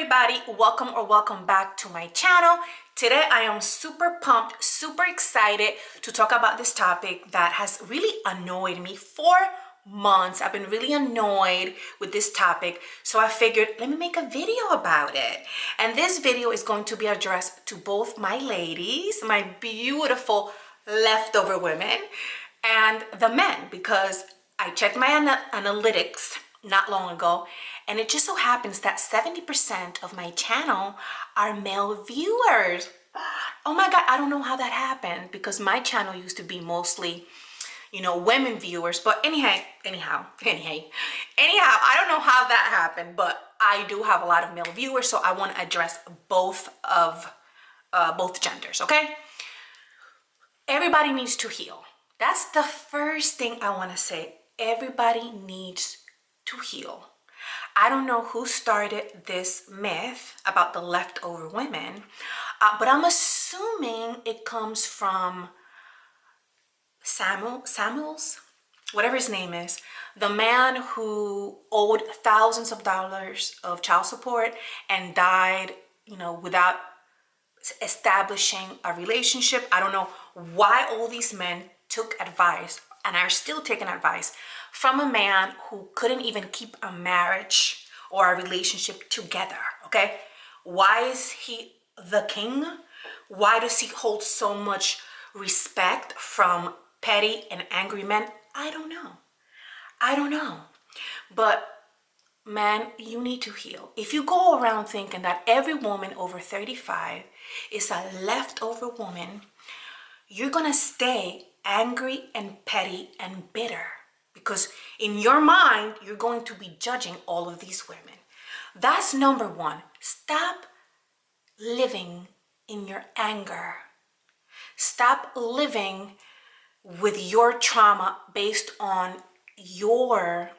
everybody, welcome back to my channel. Today I am super pumped, super excited to talk about this topic that has really annoyed me for months. I've been really annoyed with this topic, so I figured let me make a video about it. And this video is going to be addressed to both my ladies, my beautiful leftover women, and the men, because I checked my analytics not long ago, and it just so happens that 70% of my channel are male viewers. Oh my God, I don't know how that happened, because my channel used to be mostly, women viewers. But anyhow, I don't know how that happened, but I do have a lot of male viewers, so I want to address both genders, okay? Everybody needs to heal. That's the first thing I want to say. Everybody needs to heal. I don't know who started this myth about the leftover women, but I'm assuming it comes from Samuels, whatever his name is, the man who owed thousands of dollars of child support and died, without establishing a relationship. I don't know why all these men took advice and are still taking advice from a man who couldn't even keep a marriage or a relationship together, okay? Why is he the king? Why does he hold so much respect from petty and angry men? I don't know. But man, you need to heal. If you go around thinking that every woman over 35 is a leftover woman, you're gonna stay angry and petty and bitter, because in your mind, you're going to be judging all of these women. That's number one. Stop living in your anger. Stop living with your trauma based on your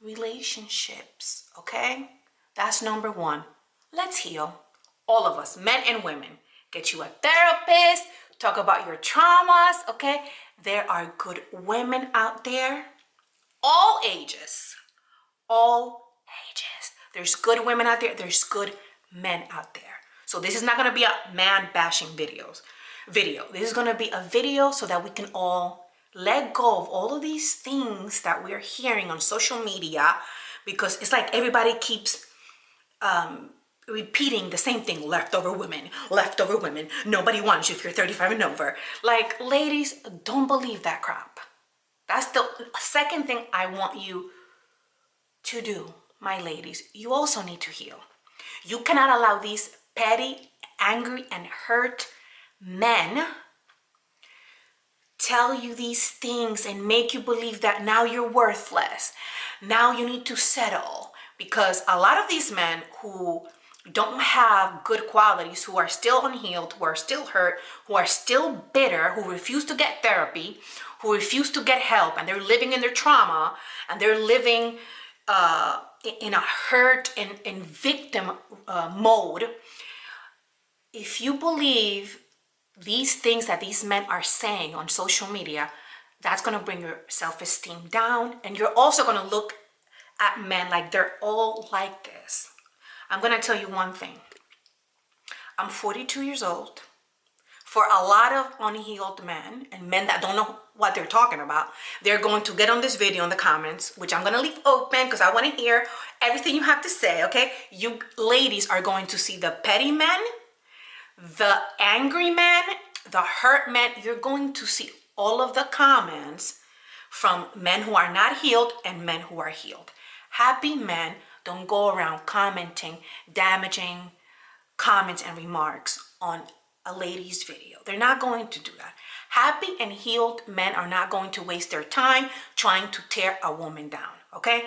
relationships, okay? That's number one. Let's heal. All of us, men and women. Get you a therapist, talk about your traumas, okay? There are good women out there, all ages. There's good women out there, there's good men out there. So this is not gonna be a man bashing video. This is gonna be a video so that we can all let go of all of these things that we're hearing on social media, because it's like everybody keeps repeating the same thing. Leftover women, nobody wants you if you're 35 and over. Like, ladies, don't believe that crap. That's the second thing I want you to do, my ladies. You also need to heal. You cannot allow these petty, angry, and hurt men tell you these things and make you believe that now you're worthless. Now you need to settle. Because a lot of these men who don't have good qualities, who are still unhealed, who are still hurt, who are still bitter, who refuse to get therapy, who refuse to get help, and they're living in their trauma, and they're living in a hurt and victim mode. If you believe these things that these men are saying on social media, that's going to bring your self-esteem down, and you're also going to look at men like they're all like this. I'm going to tell you one thing. I'm 42 years old. For a lot of unhealed men and men that don't know what they're talking about, they're going to get on this video in the comments, which I'm going to leave open because I want to hear everything you have to say, okay? You ladies are going to see the petty men, the angry men, the hurt men. You're going to see all of the comments from men who are not healed and men who are healed. Happy men don't go around commenting damaging comments and remarks on a lady's video. They're not going to do that. Happy and healed men are not going to waste their time trying to tear a woman down, okay?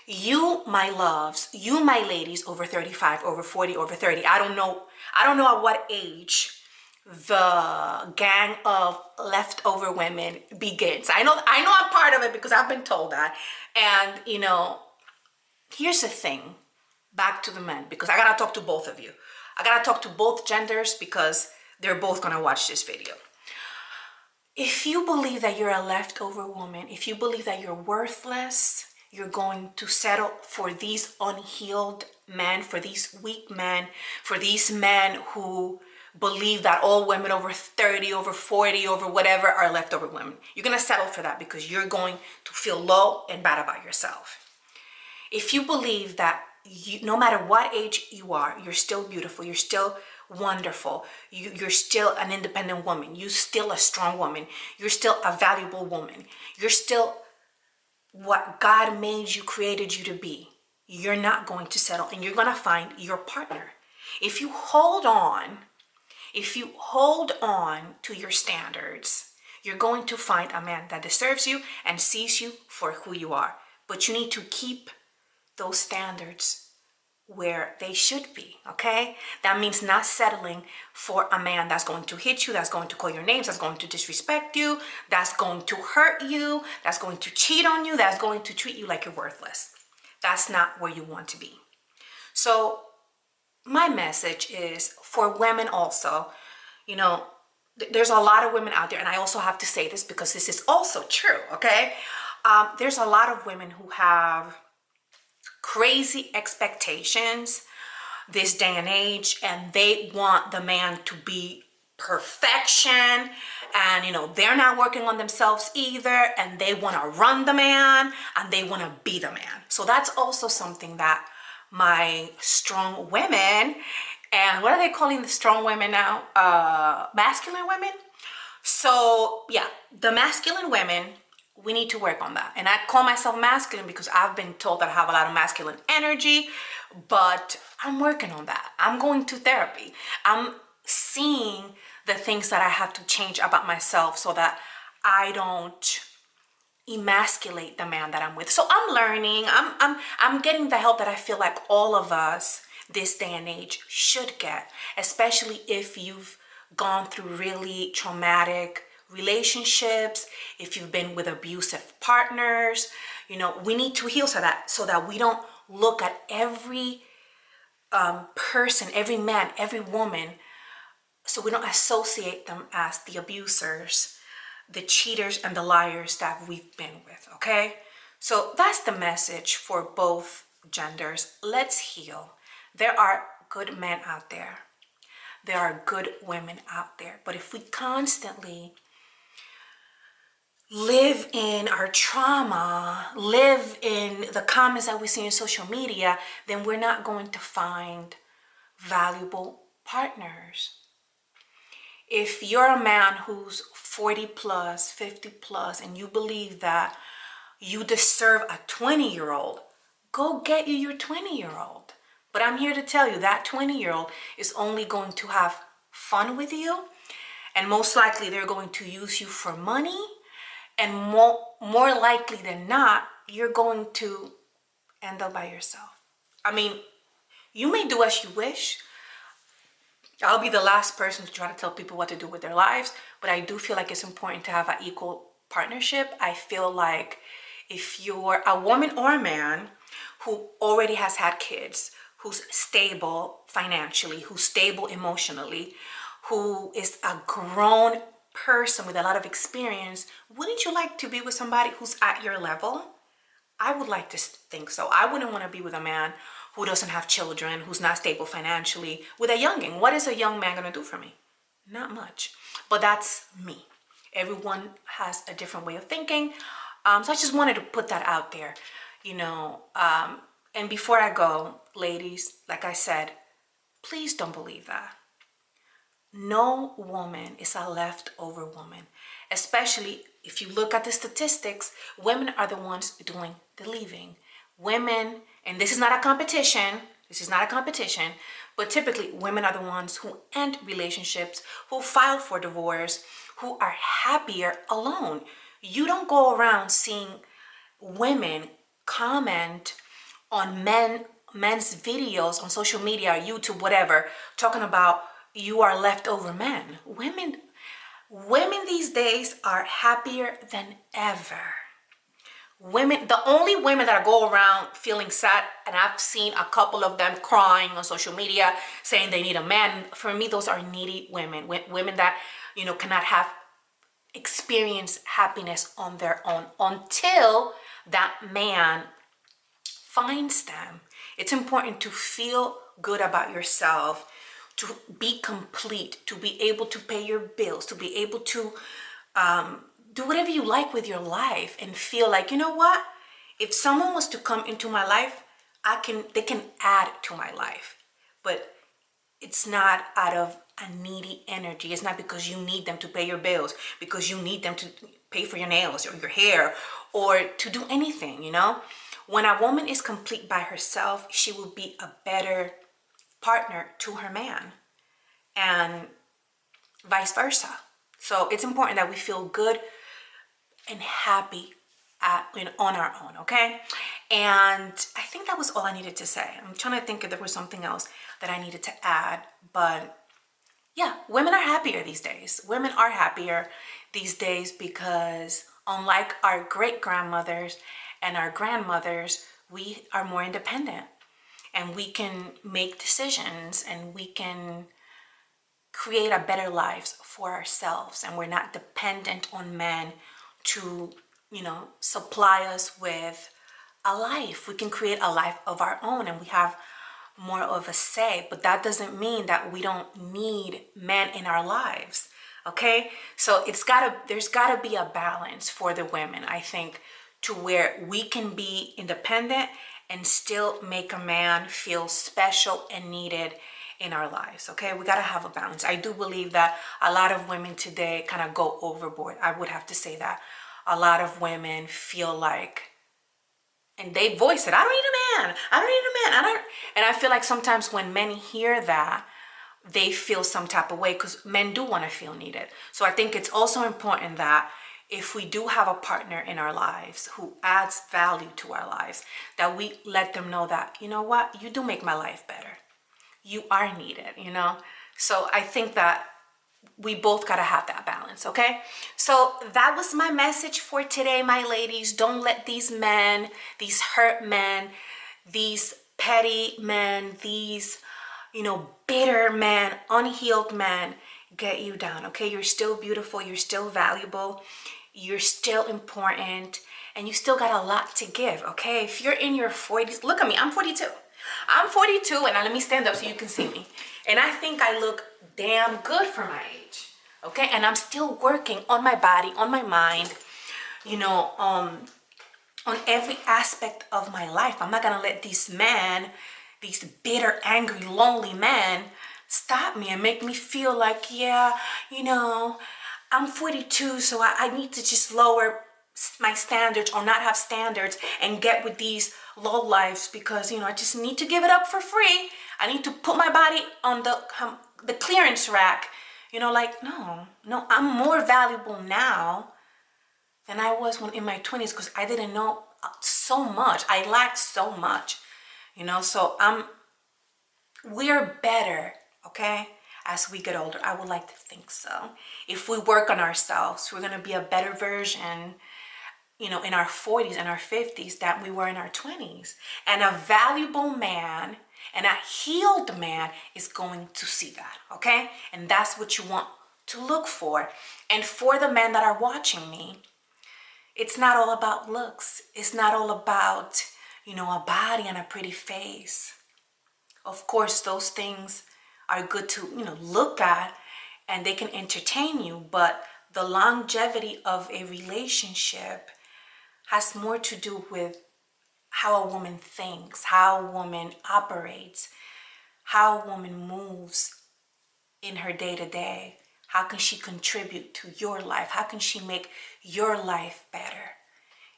You, my loves, you, my ladies over 35, over 40, over 30, I don't know at what age the gang of leftover women begins. I know I'm part of it because I've been told that. And, here's the thing, back to the men, because I gotta talk to both of you. I gotta talk to both genders because they're both gonna watch this video. If you believe that you're a leftover woman, if you believe that you're worthless, you're going to settle for these unhealed men, for these weak men, for these men who believe that all women over 30, over 40, over whatever are leftover women. You're going to settle for that because you're going to feel low and bad about yourself. If you believe that no matter what age you are, you're still beautiful, you're still wonderful, you're still an independent woman, you're still a strong woman, you're still a valuable woman, you're still what God made you, created you to be, you're not going to settle and you're going to find your partner. If you hold on to your standards, you're going to find a man that deserves you and sees you for who you are. But you need to keep those standards where they should be, okay? That means not settling for a man that's going to hit you, that's going to call your names, that's going to disrespect you, that's going to hurt you, that's going to cheat on you, that's going to treat you like you're worthless. That's not where you want to be. So my message is for women also, you know, there's a lot of women out there, and I also have to say this because this is also true, okay? There's a lot of women who have crazy expectations this day and age, and they want the man to be perfection, and you know, they're not working on themselves either, and they want to run the man and they want to be the man. So that's also something that my strong women, and what are they calling the strong women now? Masculine women. So yeah, the masculine women, we need to work on that. And I call myself masculine because I've been told that I have a lot of masculine energy, but I'm working on that. I'm going to therapy. I'm seeing the things that I have to change about myself so that I don't emasculate the man that I'm with. So I'm learning. I'm getting the help that I feel like all of us this day and age should get, especially if you've gone through really traumatic relationships, if you've been with abusive partners. You know, we need to heal so that we don't look at every person, every man, every woman, so we don't associate them as the abusers, the cheaters, and the liars that we've been with, okay? So that's the message for both genders. Let's heal. There are good men out there. There are good women out there. But if we constantly live in our trauma, live in the comments that we see in social media, then we're not going to find valuable partners. If you're a man who's 40 plus, 50 plus, and you believe that you deserve a 20-year-old, go get you your 20-year-old. But I'm here to tell you that 20-year-old is only going to have fun with you, and most likely they're going to use you for money, and more likely than not, you're going to end up by yourself. I mean, you may do as you wish. I'll be the last person to try to tell people what to do with their lives, but I do feel like it's important to have an equal partnership. I feel like if you're a woman or a man who already has had kids, who's stable financially, who's stable emotionally, who is a grown person with a lot of experience, wouldn't you like to be with somebody who's at your level? I would like to think so. I wouldn't want to be with a man who doesn't have children, who's not stable financially, with a youngin'. What is a young man gonna do for me? Not much. But that's me. Everyone has a different way of thinking. So I just wanted to put that out there, you know. And before I go, ladies, like I said, please don't believe that. No woman is a leftover woman, especially if you look at the statistics. Women are the ones doing the leaving. Women, and this is not a competition, but typically women are the ones who end relationships, who file for divorce, who are happier alone. You don't go around seeing women comment on men's videos on social media, YouTube, whatever, talking about you are leftover men. Women these days are happier than ever. Women, the only women that go around feeling sad, and I've seen a couple of them crying on social media saying they need a man. For me, those are needy women. Women that, you know, cannot have experience happiness on their own until that man finds them It's important to feel good about yourself, to be complete, to be able to pay your bills, to be able to do whatever you like with your life and feel like, you know what? If someone was to come into my life, they can add to my life. But it's not out of a needy energy. It's not because you need them to pay your bills, because you need them to pay for your nails or your hair or to do anything, you know? When a woman is complete by herself, she will be a better partner to her man and vice versa. So it's important that we feel good and happy on our own, okay? And I think that was all I needed to say. I'm trying to think if there was something else that I needed to add, but yeah, women are happier these days. Women are happier these days because unlike our great-grandmothers and our grandmothers, we are more independent and we can make decisions and we can create a better lives for ourselves, and we're not dependent on men to, supply us with a life. We can create a life of our own and we have more of a say, but that doesn't mean that we don't need men in our lives. Okay? So there's gotta be a balance for the women, I think, to where we can be independent and still make a man feel special and needed in our lives. Okay, we got to have a balance. I do believe that a lot of women today kind of go overboard. I would have to say that a lot of women feel like, and they voice it, I don't need a man, I don't need a man, and I feel like sometimes when men hear that, they feel some type of way because men do want to feel needed. So I think it's also important that if we do have a partner in our lives who adds value to our lives, that we let them know that, you know what, you do make my life better. You are needed, So I think that we both got to have that balance, okay? So that was my message for today, my ladies. Don't let these men, these hurt men, these petty men, these, bitter men, unhealed men get you down, okay? You're still beautiful. You're still valuable. You're still important. And you still got a lot to give, okay? If you're in your 40s, look at me. I'm 42. I'm 42, and now let me stand up so you can see me. And I think I look damn good for my age, okay? And I'm still working on my body, on my mind, on every aspect of my life. I'm not gonna let these men, these bitter, angry, lonely men, stop me and make me feel like, yeah, I'm 42, so I need to just lower my standards or not have standards and get with these low lives because I just need to give it up for free. I need to put my body on the clearance rack. No, I'm more valuable now than I was when in my 20s because I didn't know so much. I lacked so much, so we're better, okay? As we get older, I would like to think so. If we work on ourselves, we're gonna be a better version in our 40s and our 50s than we were in our 20s. And a valuable man and a healed man is going to see that, okay? And that's what you want to look for. And for the men that are watching me, it's not all about looks. It's not all about, a body and a pretty face. Of course, those things are good to, look at and they can entertain you, but the longevity of a relationship has more to do with how a woman thinks, how a woman operates, how a woman moves in her day-to-day. How can she contribute to your life? How can she make your life better?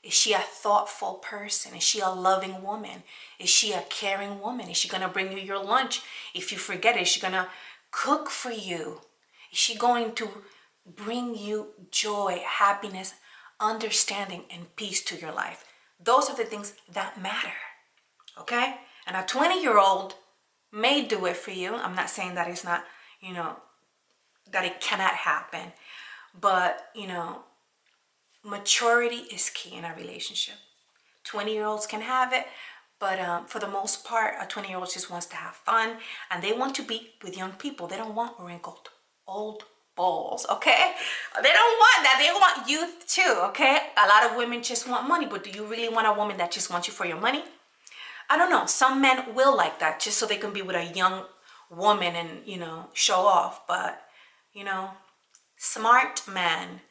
Is she a thoughtful person? Is she a loving woman? Is she a caring woman? Is she going to bring you your lunch if you forget it? Is she going to cook for you? Is she going to bring you joy, happiness, understanding, and peace to your life? Those are the things that matter, okay? And a 20-year-old may do it for you. I'm not saying that it's not, that it cannot happen. But, maturity is key in a relationship. 20-year-olds can have it, but for the most part, a 20-year-old just wants to have fun, and they want to be with young people. They don't want wrinkled, old balls, okay? They don't want that. They want youth too, okay? A lot of women just want money, but do you really want a woman that just wants you for your money? I don't know, some men will like that just so they can be with a young woman and, you know, show off. But, you know, smart men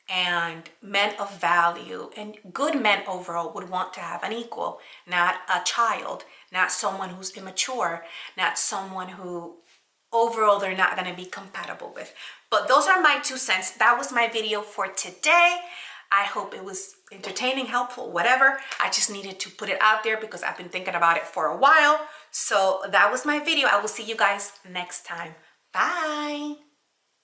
and men of value and good men overall would want to have an equal, not a child, not someone who's immature, not someone who overall they're not going to be compatible with. But those are my 2 cents. That was my video for today. I hope it was entertaining, helpful, whatever. I just needed to put it out there because I've been thinking about it for a while. So that was my video. I will see you guys next time. Bye.